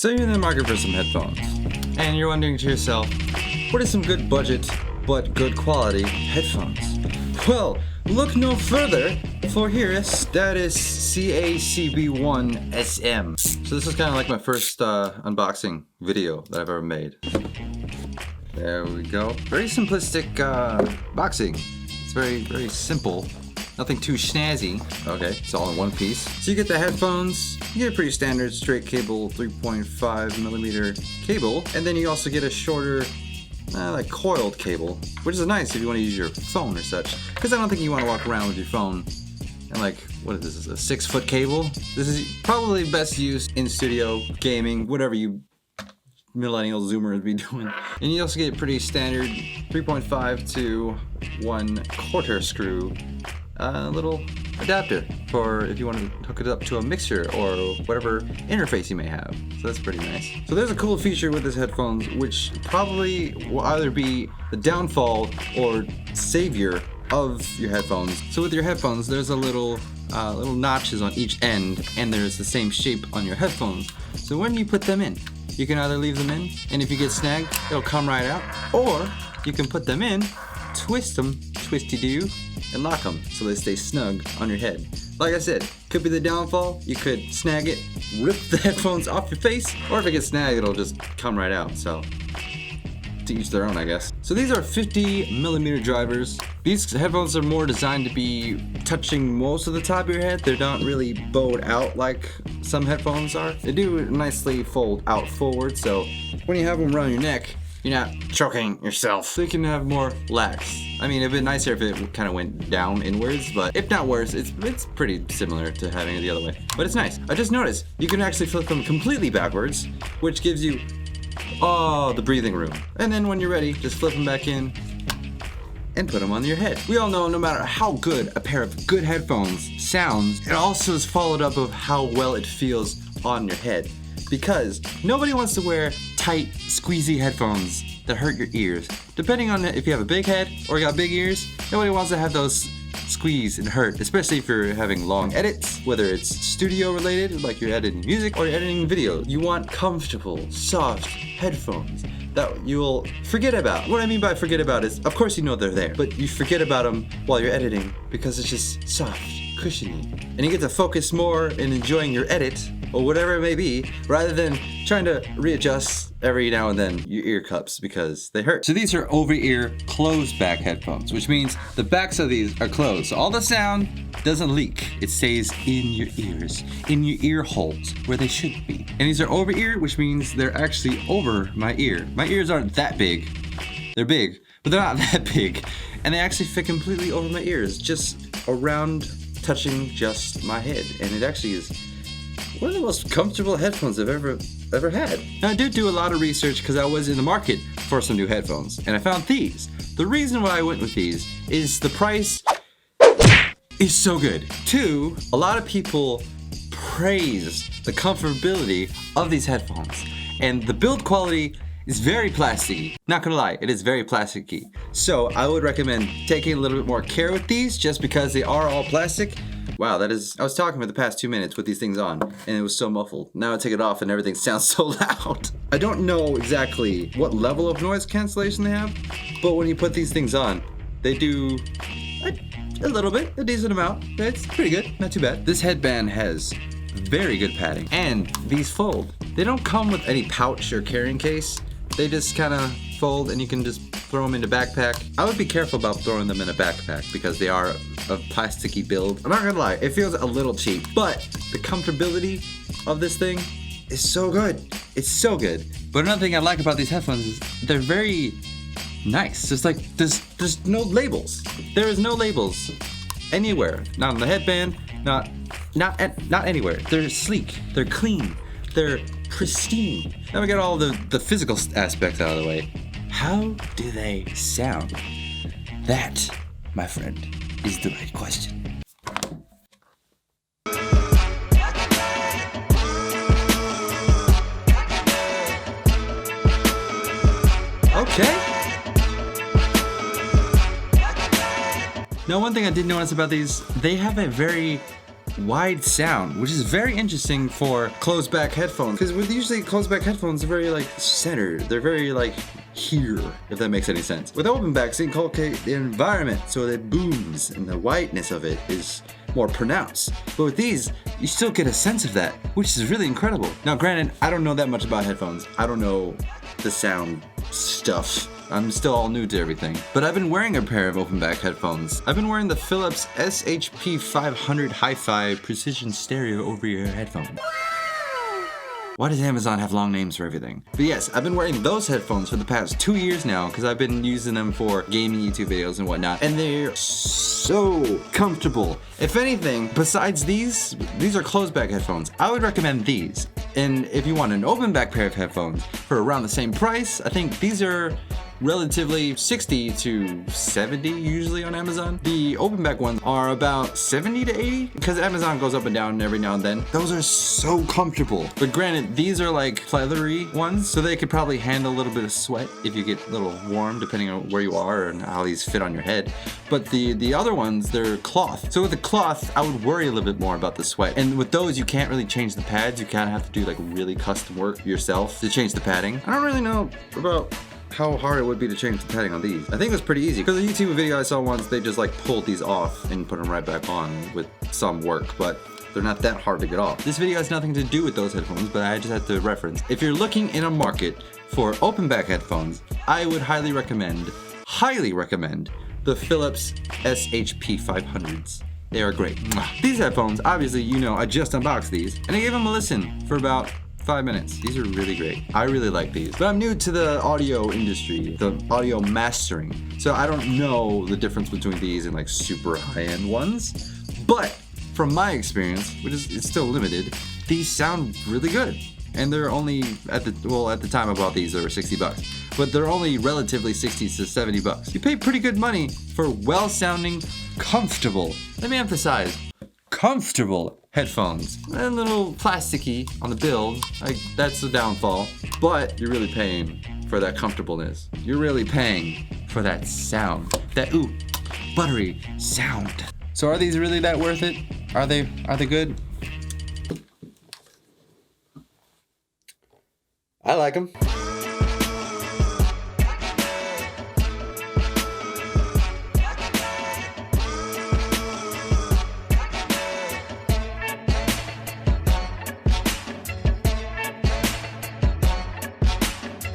So you're in the market for some headphones, and you're wondering to yourself, what are some good budget but good quality headphones? Well, look no further, for here is that is CB-1 SM. So this is kind of like my first unboxing video that I've ever made. There we go. Very simplistic boxing. It's very simple. Nothing too snazzy. Okay, it's all in one piece. So you get the headphones, you get a pretty standard straight cable 3.5mm cable, and then you also get a shorter, like coiled cable, which is nice if you want to use your phone or such. Because I don't think you want to walk around with your phone and like, what is this, a 6-foot cable? This is probably best used in studio, gaming, whatever you millennial zoomers be doing. And you also get pretty standard 3.5 to 1/4 screw little adapter for if you want to hook it up to a mixer or whatever interface you may have. So that's pretty nice. So there's a cool feature with this headphones which probably will either be the downfall or savior of your headphones. So with your headphones, there's a little notches on each end, and there's the same shape on your headphones. So when you put them in, you can either leave them in, and if you get snagged, it'll come right out, or you can put them in, twist them, twisty-do, and lock them so they stay snug on your head. Like I said, could be the downfall. You could snag it, rip the headphones off your face, or if it gets snagged, it'll just come right out. So to each their own, I guess. So these are 50mm drivers. These headphones are more designed to be touching most of the top of your head. They're not really bowed out like some headphones are. They do nicely fold out forward, so when you have them around your neck, you're not choking yourself. So you can have more lax. I mean, it'd be nicer if it kind of went down inwards, but if not worse, it's pretty similar to having it the other way. But it's nice. I just noticed you can actually flip them completely backwards, which gives you the breathing room. And then when you're ready, just flip them back in and put them on your head. We all know no matter how good a pair of good headphones sounds, it also is followed up of how well it feels on your head. Because nobody wants to wear tight, squeezy headphones that hurt your ears. Depending on if you have a big head or you got big ears, nobody wants to have those squeeze and hurt, especially if you're having long edits, whether it's studio related, like you're editing music, or you're editing video. You want comfortable, soft headphones that you'll forget about. What I mean by forget about is, of course you know they're there, but you forget about them while you're editing because it's just soft, cushiony. And you get to focus more in enjoying your edit, or whatever it may be, rather than trying to readjust every now and then your ear cups because they hurt. So these are over-ear closed back headphones, which means the backs of these are closed. So all the sound doesn't leak. It stays in your ears, in your ear holes where they should be. And these are over-ear, which means they're actually over my ear. My ears aren't that big. They're big, but they're not that big. And they actually fit completely over my ears, just around touching just my head. And it actually is one of the most comfortable headphones I've ever had. Now I did do a lot of research because I was in the market for some new headphones, and I found these. The reason why I went with these is the price is so good. 2, a lot of people praise the comfortability of these headphones, and the build quality is very plasticky. Not gonna lie, it is very plasticky. So I would recommend taking a little bit more care with these just because they are all plastic. Wow, I was talking for the past 2 minutes with these things on, and it was so muffled. Now I take it off and everything sounds so loud. I don't know exactly what level of noise cancellation they have, but when you put these things on, they do a little bit, a decent amount. It's pretty good, not too bad. This headband has very good padding, and these fold. They don't come with any pouch or carrying case. They just kind of fold, and you can just throw them in a backpack. I would be careful about throwing them in a backpack because they are a plasticky build. I'm not gonna lie, it feels a little cheap, but the comfortability of this thing is so good. It's so good. But another thing I like about these headphones is they're very nice. It's like there's no labels. There is no labels anywhere. Not on the headband. Not anywhere. They're sleek. They're clean. They're pristine. Now we got all the physical aspects out of the way. How do they sound? That, my friend, is the right question. Okay. Now one thing I did notice about these, they have a very wide sound, which is very interesting for closed back headphones. Because with usually closed back headphones, they're very like centered. They're very like here, if that makes any sense. With open backs, they inculcate the environment so that it booms and the whiteness of it is more pronounced. But with these, you still get a sense of that, which is really incredible. Now, granted, I don't know that much about headphones. I don't know the sound stuff. I'm still all new to everything. But I've been wearing a pair of open back headphones. I've been wearing the Philips SHP 500 Hi-Fi Precision Stereo over-ear headphones. Why does Amazon have long names for everything? But yes, I've been wearing those headphones for the past 2 years now because I've been using them for gaming YouTube videos and whatnot. And they're so comfortable. If anything, besides these are closed back headphones. I would recommend these. And if you want an open back pair of headphones for around the same price, I think these are relatively 60 to 70 usually on Amazon. The open back ones are about 70 to 80 because Amazon goes up and down every now and then. Those are so comfortable. But granted, these are like leathery ones, so they could probably handle a little bit of sweat if you get a little warm depending on where you are and how these fit on your head. But the other ones, they're cloth. So with the cloth, I would worry a little bit more about the sweat. And with those, you can't really change the pads. You kind of have to do like really custom work yourself to change the padding. I don't really know about how hard it would be to change the padding on these. I think it's pretty easy because the YouTube video I saw once, they just like pulled these off and put them right back on with some work, but they're not that hard to get off. This video has nothing to do with those headphones, but I just had to reference. If you're looking in a market for open back headphones, I would highly recommend the Philips SHP 500s. They are great. These headphones, obviously, you know, I just unboxed these and I gave them a listen for about 5 minutes. These are really great. I really like these. But I'm new to the audio industry, the audio mastering. So I don't know the difference between these and like super high-end ones. But from my experience, which is it's still limited, these sound really good. And they're only at the time I bought these, they were $60. But they're only relatively 60 to 70 bucks. You pay pretty good money for well-sounding, comfortable, let me emphasize, comfortable headphones. A little plasticky on the build, like that's the downfall, but you're really paying for that comfortableness. You're really paying for that sound, that buttery sound. So are these really that worth it? Are they good? I like them.